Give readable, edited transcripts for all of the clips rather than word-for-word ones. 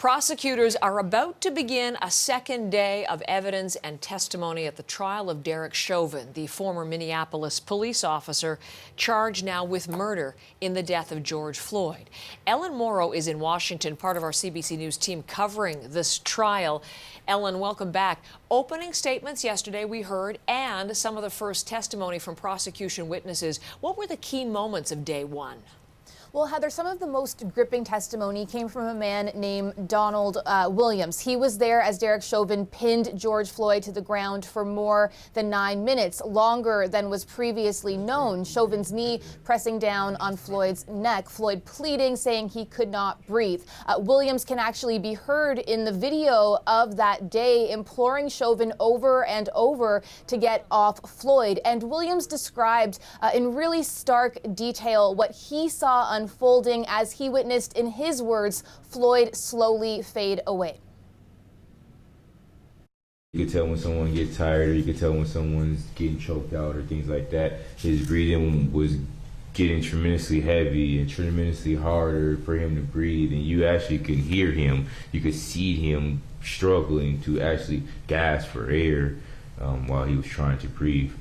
Prosecutors are about to begin a second day of evidence and testimony at the trial of Derek Chauvin, the former Minneapolis police officer charged now with murder in the death of George Floyd. Ellen Morrow is in Washington, part of our CBC News team covering this trial. Ellen, welcome back. Opening statements yesterday we heard, and some of the first testimony from prosecution witnesses. What were the key moments of day one? Well, Heather, some of the most gripping testimony came from a man named Donald Williams. He was there as Derek Chauvin pinned George Floyd to the ground for more than 9 minutes, longer than was previously known. Chauvin's knee pressing down on Floyd's neck, Floyd pleading, saying he could not breathe. Williams can actually be heard in the video of that day imploring Chauvin over and over to get off Floyd. And Williams described in really stark detail what he saw unfolding as he witnessed, in his words, Floyd slowly fade away. You could tell when someone gets tired, or you could tell when someone's getting choked out or things like that. His breathing was getting tremendously heavy and tremendously harder for him to breathe, and you actually could hear him. You could see him struggling to actually gasp for air while he was trying to breathe.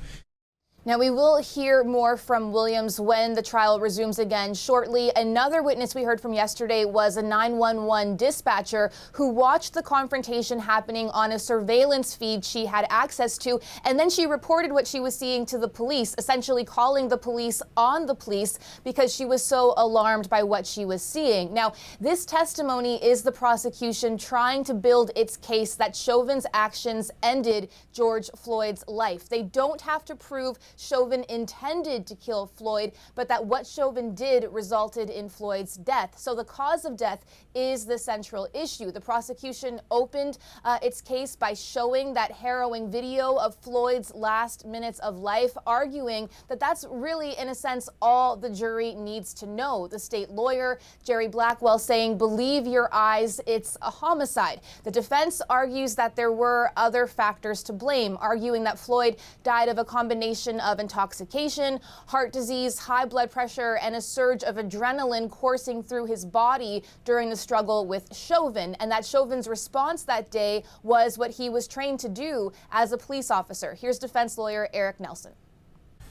Now, we will hear more from Williams when the trial resumes again shortly. Another witness we heard from yesterday was a 911 dispatcher who watched the confrontation happening on a surveillance feed she had access to, and then she reported what she was seeing to the police, essentially calling the police on the police because she was so alarmed by what she was seeing. Now, this testimony is the prosecution trying to build its case that Chauvin's actions ended George Floyd's life. They don't have to prove Chauvin intended to kill Floyd, but that what Chauvin did resulted in Floyd's death. So the cause of death is the central issue. The prosecution opened its case by showing that harrowing video of Floyd's last minutes of life, arguing that that's really, in a sense, all the jury needs to know. The state lawyer, Jerry Blackwell, saying, "Believe your eyes, it's a homicide." The defense argues that there were other factors to blame, arguing that Floyd died of a combination of intoxication, heart disease, high blood pressure, and a surge of adrenaline coursing through his body during the struggle with Chauvin, and that Chauvin's response that day was what he was trained to do as a police officer. Here's defense lawyer Eric Nelson.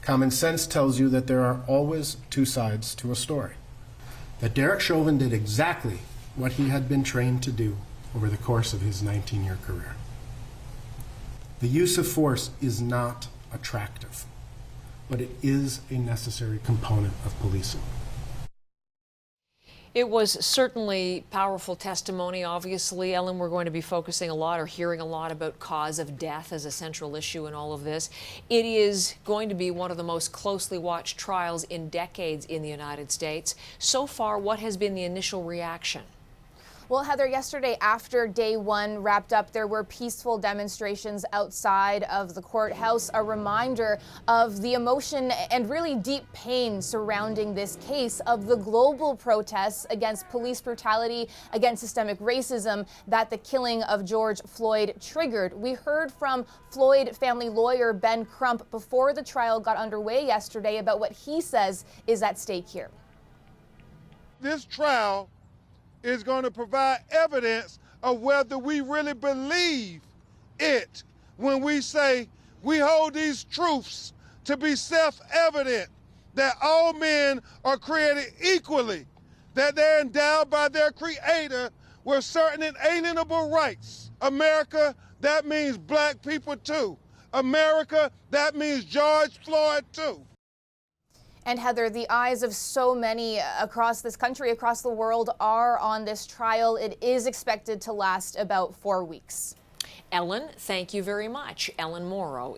Common sense tells you that there are always two sides to a story. That Derek Chauvin did exactly what he had been trained to do over the course of his 19-year career. The use of force is not attractive, but it is a necessary component of policing. It was certainly powerful testimony. Obviously, Ellen, we're going to be focusing a lot or hearing a lot about cause of death as a central issue in all of this. It is going to be one of the most closely watched trials in decades in the United States. So far, what has been the initial reaction? Well, Heather, yesterday after day one wrapped up, there were peaceful demonstrations outside of the courthouse, a reminder of the emotion and really deep pain surrounding this case, of the global protests against police brutality, against systemic racism that the killing of George Floyd triggered. We heard from Floyd family lawyer Ben Crump before the trial got underway yesterday about what he says is at stake here. This trial is going to provide evidence of whether we really believe it when we say we hold these truths to be self-evident, that all men are created equally, that they're endowed by their Creator with certain inalienable rights. America, that means black people too. America, that means George Floyd too. And Heather, the eyes of so many across this country, across the world, are on this trial. It is expected to last about 4 weeks. Ellen, thank you very much. Ellen Morrow